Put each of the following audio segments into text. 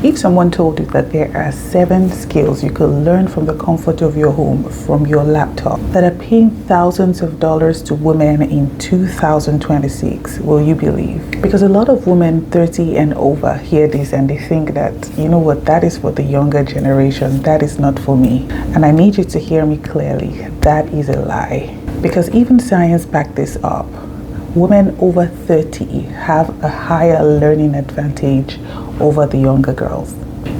If someone told you that there are 7 skills you could learn from the comfort of your home, from your laptop, that are paying thousands of dollars to women in 2026, will you believe? Because a lot of women 30 and over hear this and they think that, you know what, that is for the younger generation, that is not for me. And I need you to hear me clearly, that is a lie. Because even science backed this up. Women over 30 have a higher learning advantage over the younger girls.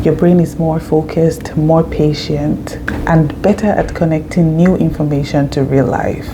Your brain is more focused, more patient, and better at connecting new information to real life.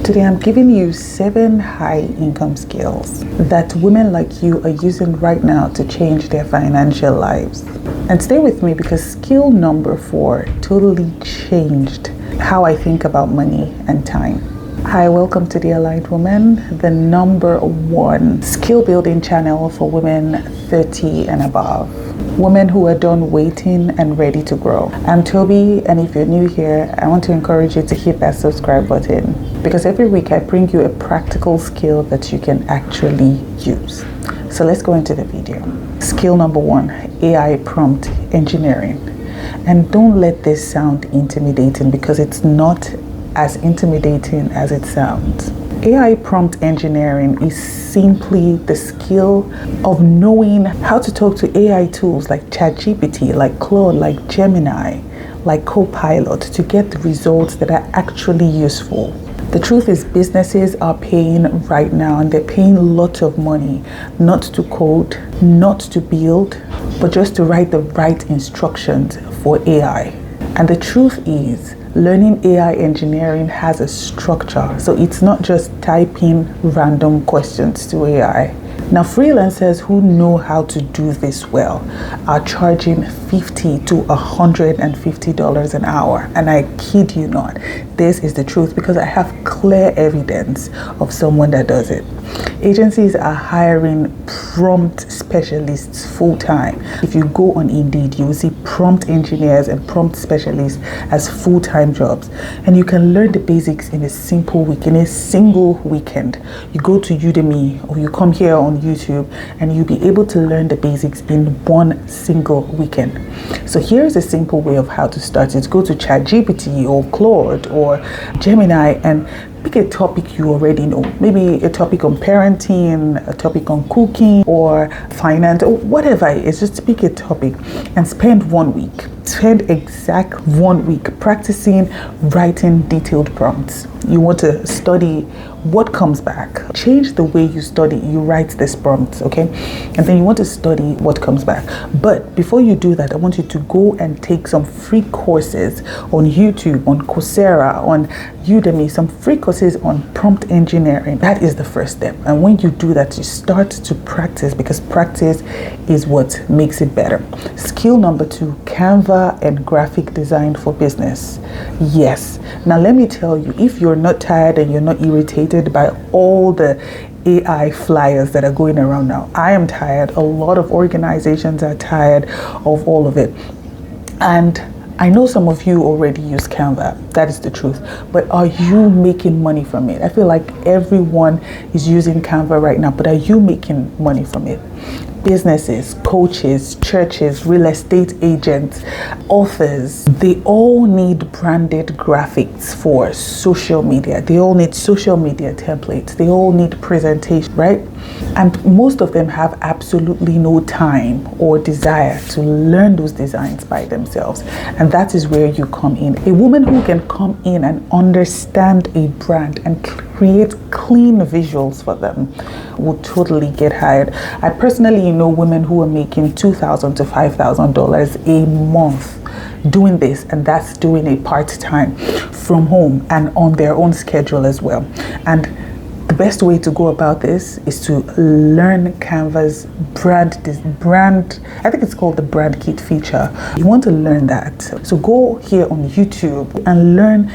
Today I'm giving you 7 high income skills that women like you are using right now to change their financial lives. And stay with me because skill number 4 totally changed how I think about money and time. Hi, welcome to The Aligned Woman, the number 1 skill building channel for women 30 and above. Women who are done waiting and ready to grow. I'm Toby, and if you're new here, I want to encourage you to hit that subscribe button because every week I bring you a practical skill that you can actually use. So let's go into the video. Skill number 1, AI prompt engineering. And don't let this sound intimidating because it's not as intimidating as it sounds. AI prompt engineering is simply the skill of knowing how to talk to AI tools like ChatGPT, like Claude, like Gemini, like Copilot to get the results that are actually useful. The truth is businesses are paying right now, and they're paying lots of money not to code, not to build, but just to write the right instructions for AI. And the truth is, learning AI engineering has a structure, so it's not just typing random questions to AI. Now, freelancers who know how to do this well are charging $50 to $150 an hour. And I kid you not, this is the truth because I have clear evidence of someone that does it. Agencies are hiring prompt specialists full-time. If you go on Indeed, you will see prompt engineers and prompt specialists as full-time jobs. And you can learn the basics in a simple week, in a single weekend. You go to Udemy or you come here on YouTube and you'll be able to learn the basics in one single weekend. So here's a simple way of how to start it. Go to ChatGPT or Claude or Gemini and pick a topic you already know. Maybe a topic on parenting, a topic on cooking or finance or whatever it is. Just pick a topic and spend 1 week. Spend exact 1 week practicing writing detailed prompts. You want to study what comes back. Change the way you study, you write this prompt, okay? And then you want to study what comes back. But before you do that, I want you to go and take some free courses on YouTube, on Coursera, on Udemy, some free courses on prompt engineering. That is the first step. And when you do that, you start to practice because practice is what makes it better. Skill number 2, Canva and graphic design for business. Yes. Now let me tell you, if you're not tired and you're not irritated by all the AI flyers that are going around now, I am tired. A lot of organizations are tired of all of it. And I know some of you already use Canva, that is the truth, but are you making money from it? I feel like everyone is using Canva right now, but are you making money from it? Businesses, coaches, churches, real estate agents, authors, they all need branded graphics for social media. They all need social media templates. They all need presentation, right? And most of them have absolutely no time or desire to learn those designs by themselves. And that is where you come in. A woman who can come in and understand a brand and create clean visuals for them will totally get hired. I personally know women who are making $2,000 to $5,000 a month doing this, and that's doing a part-time from home and on their own schedule as well. And the best way to go about this is to learn Canva's brand, I think it's called the brand kit feature. You want to learn that. So go here on YouTube and learn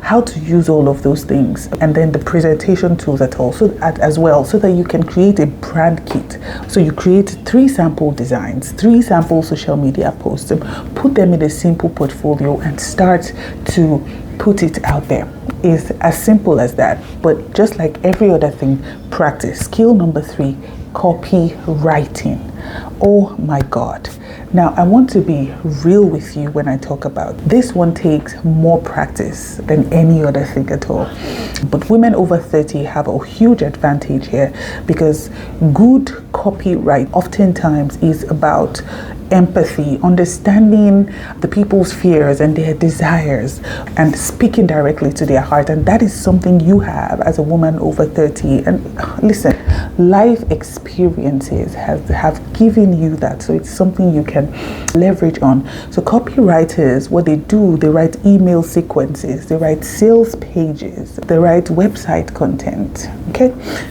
how to use all of those things, and then the presentation tools as well, so that you can create a brand kit. So you create 3 sample designs, 3 sample social media posts, and put them in a simple portfolio and start to put it out there. It's as simple as that. But just like every other thing, practice. Skill number 3, copywriting. Oh my God. Now, I want to be real with you when I talk about this one takes more practice than any other thing at all. But women over 30 have a huge advantage here because good copyright oftentimes is about empathy, understanding the people's fears and their desires and speaking directly to their heart. And that is something you have as a woman over 30. And listen, life experiences have given you that. So it's something you can leverage on. So copywriters, what they do, they write email sequences, they write sales pages, they write website content, okay?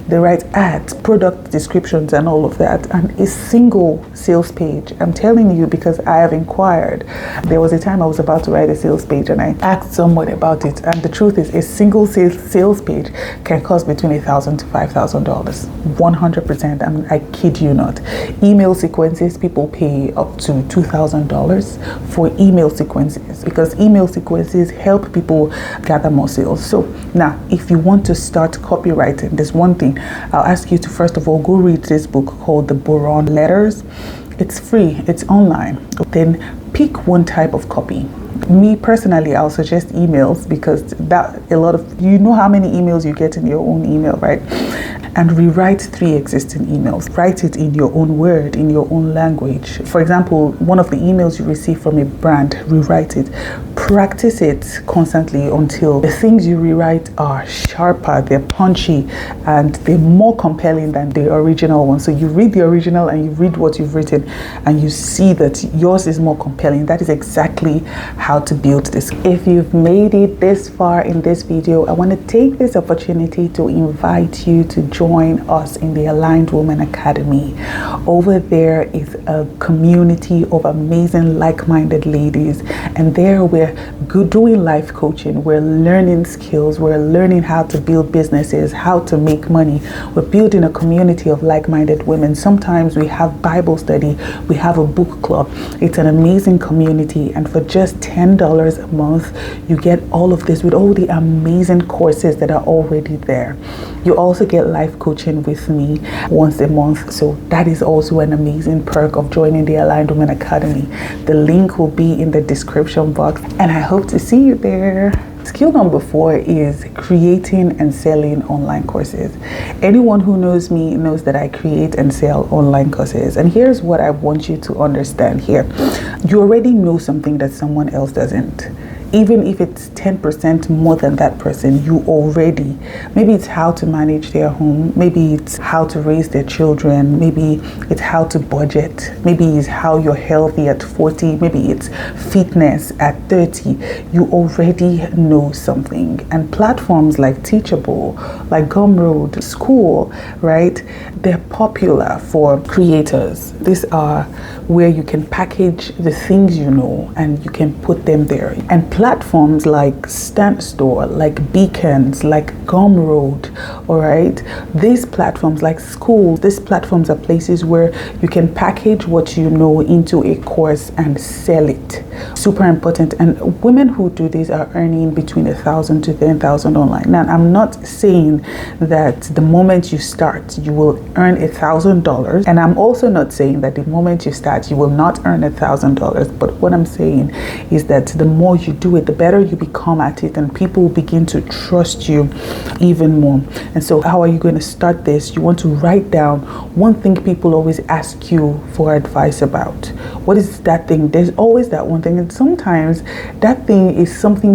They write ads, product descriptions and all of that. And a single sales page, I'm telling you because I have inquired. There was a time I was about to write a sales page and I asked someone about it, and the truth is a single sales page can cost between $1,000 to $5,000. 100%, I kid you not. Email sequences, people pay up to $2,000 for email sequences because email sequences help people gather more sales. So now, if you want to start copywriting, there's one thing. I'll ask you to first of all go read this book called The Boron Letters. It's free, it's online. Then pick one type of copy. Me personally, I'll suggest emails because you know how many emails you get in your own email, right? And rewrite 3 existing emails. Write it in your own word, in your own language. For example, one of the emails you receive from a brand, rewrite it. Practice it constantly until the things you rewrite are sharper, they're punchy, and they're more compelling than the original one. So you read the original and you read what you've written and you see that yours is more compelling. That is exactly how to build this. If you've made it this far in this video, I want to take this opportunity to invite you to join us in the Aligned Woman Academy. Over there is a community of amazing like-minded ladies, and there we're doing life coaching, we're learning skills, we're learning how to build businesses, how to make money. We're building a community of like-minded women. Sometimes we have Bible study, we have a book club. It's an amazing community, and for just $10 a month you get all of this with all the amazing courses that are already there. You also get life coaching with me once a month, so that is also an amazing perk of joining the Aligned Women Academy. The link will be in the description box, and I hope to see you there. Skill number 4 is creating and selling online courses. Anyone who knows me knows that I create and sell online courses. And here's what I want you to understand here. You already know something that someone else doesn't. Even if it's 10% more than that person, you already, maybe it's how to manage their home, maybe it's how to raise their children, maybe it's how to budget, maybe it's how you're healthy at 40, maybe it's fitness at 30. You already know something. And platforms like Teachable, like Gumroad, School, right? They're popular for creators. These are where you can package the things you know and you can put them there. And platforms like Stamp Store, like Beacons, like Gumroad, all right? These platforms like School, these platforms are places where you can package what you know into a course and sell it. Super important. And women who do this are earning between $1,000 to $10,000 online. Now, I'm not saying that the moment you start, you will earn $1,000. And I'm also not saying that the moment you start, you will not earn $1,000. But what I'm saying is that the more you do it, the better you become at it, and people will begin to trust you even more. And so how are you going to start this? You want to write down one thing people always ask you for advice about. What is that thing? There's always that one thing, and sometimes that thing is something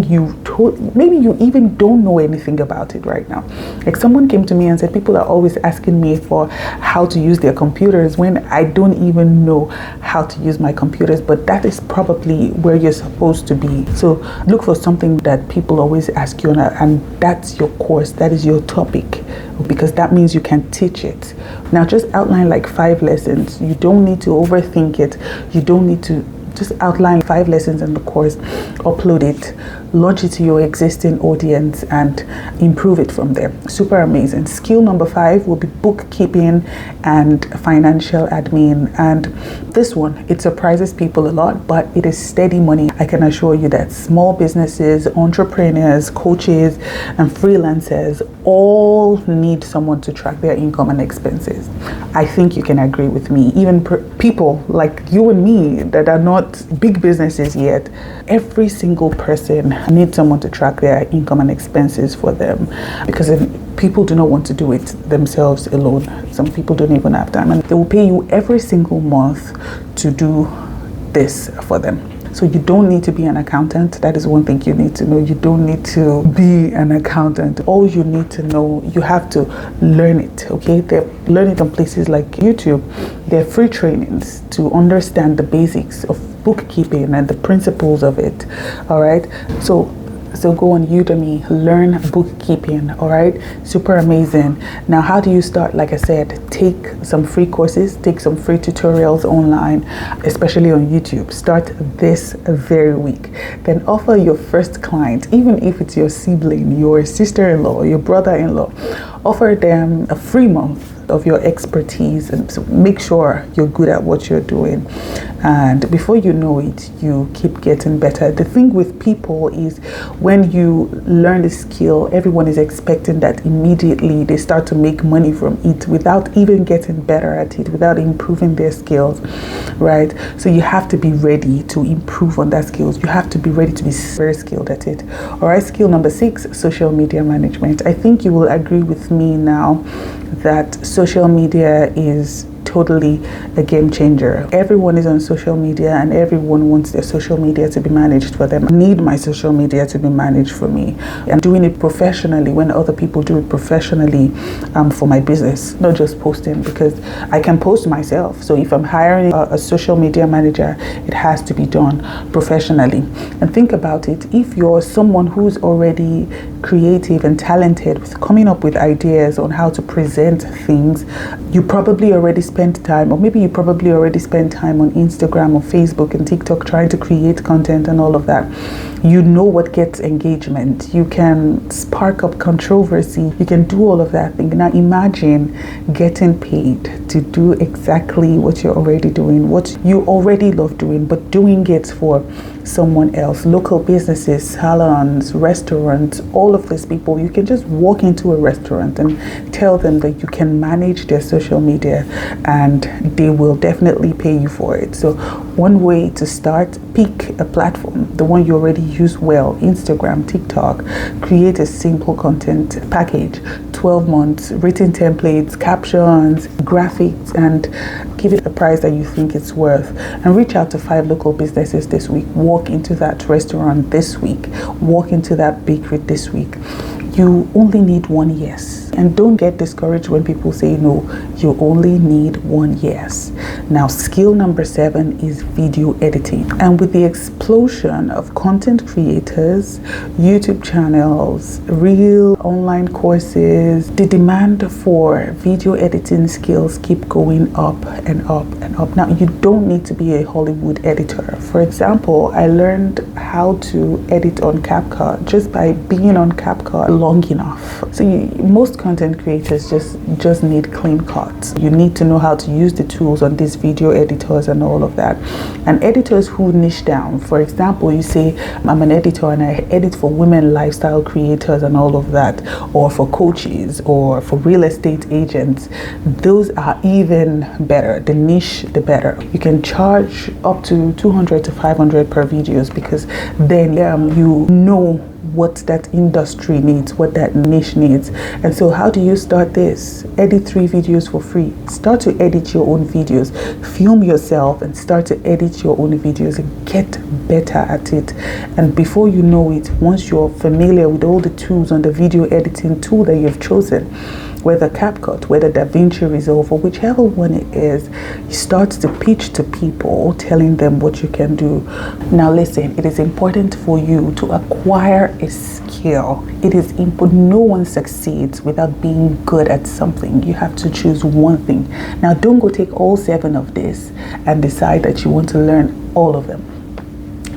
maybe you even don't know anything about it right now. Like someone came to me and said people are always asking me for how to use their computers when I don't even know how to use my computers, but that is probably where you're supposed to be. So look for something that people always ask you, and that's your course, that is your topic, because that means you can teach it. Now just outline like 5 lessons. You don't need to overthink it. You don't need to Just outline 5 lessons in the course, upload it, launch it to your existing audience, and improve it from there. Super amazing. Skill number 5 will be bookkeeping and financial admin. And this one, it surprises people a lot, but it is steady money. I can assure you that small businesses, entrepreneurs, coaches, and freelancers all need someone to track their income and expenses. I think you can agree with me. Even people like you and me that are not big businesses yet, every single person needs someone to track their income and expenses for them, because people do not want to do it themselves alone. Some people don't even have time, and they will pay you every single month to do this for them. So you don't need to be an accountant. That is one thing you need to know. You don't need to be an accountant. All you need to know, you have to learn it, okay? Learn it on places like YouTube. There are free trainings to understand the basics of bookkeeping and the principles of it, all right? So go on Udemy, learn bookkeeping, all right? Super amazing. Now, how do you start? Like I said, take some free courses, take some free tutorials online, especially on YouTube. Start this very week. Then offer your first client, even if it's your sibling, your sister-in-law, your brother-in-law, offer them a free month of your expertise, and so make sure you're good at what you're doing, and before you know it, you keep getting better. The thing with people is when you learn the skill, everyone is expecting that immediately they start to make money from it without even getting better at it, without improving their skills, right? So you have to be ready to improve on that skills. You have to be ready to be very skilled at it. All right, skill number 6, social media management. I think you will agree with me now that social media is totally a game changer. Everyone is on social media and everyone wants their social media to be managed for them. I need my social media to be managed for me. I'm doing it professionally when other people do it professionally for my business, not just posting, because I can post myself. So if I'm hiring a social media manager, it has to be done professionally. And think about it, if you're someone who's already creative and talented with coming up with ideas on how to present things, you probably already spent time, or maybe you probably already spent time on Instagram or Facebook and TikTok trying to create content and all of that. You know what gets engagement. You can spark up controversy. You can do all of that thing. Now imagine getting paid to do exactly what you're already doing, what you already love doing, but doing it for someone else. Local businesses, salons, restaurants, all of these people, you can just walk into a restaurant and tell them that you can manage their social media and they will definitely pay you for it. So one way to start, pick a platform, the one you already use well, Instagram, TikTok, create a simple content package, 12 months, written templates, captions, graphics, and give it a price that you think it's worth. And reach out to 5 local businesses this week. Walk into that restaurant this week. Walk into that bakery this week. You only need one yes. And don't get discouraged when people say no. You only need one yes. Now, skill number 7 is video editing. And with the explosion of content creators, YouTube channels, real online courses, the demand for video editing skills keep going up and up and up. Now, you don't need to be a Hollywood editor. For example, I learned how to edit on CapCut just by being on CapCut long enough. So most content creators just need clean cuts. You need to know how to use the tools on these video editors and all of that. And editors who niche down, for example, you say, I'm an editor and I edit for women lifestyle creators and all of that, or for coaches or for real estate agents. Those are even better. The niche, the better. You can charge up to 200 to 500 per videos, because then you know what that industry needs, what that niche needs. And so how do you start this? Edit 3 videos for free. Start to edit your own videos. Film yourself and start to edit your own videos and get better at it. And before you know it, once you're familiar with all the tools on the video editing tool that you've chosen, whether CapCut, whether DaVinci Resolve, or whichever one it is, start to pitch to people, telling them what you can do. Now listen, it is important for you to acquire a skill. It is important. No one succeeds without being good at something. You have to choose one thing. Now don't go take all 7 of this and decide that you want to learn all of them.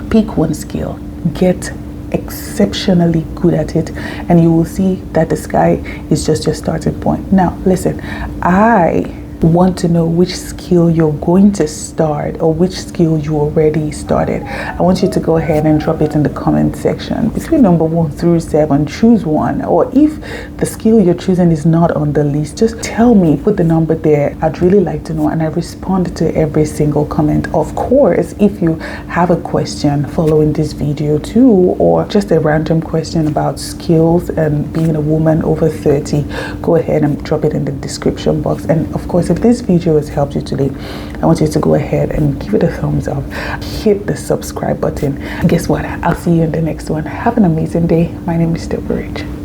Pick one skill, get exceptionally good at it, and you will see that the sky is just your starting point. Now listen, I want to know which skill you're going to start or which skill you already started. I want you to go ahead and drop it in the comment section. Between number 1 through 7, choose one. Or if the skill you're choosing is not on the list, just tell me, put the number there. I'd really like to know, and I respond to every single comment. Of course, if you have a question following this video too, or just a random question about skills and being a woman over 30, go ahead and drop it in the description box. And of course, if this video has helped you today, I want you to go ahead and give it a thumbs up, hit the subscribe button. Guess what? I'll see you in the next one. Have an amazing day. My name is Deborah.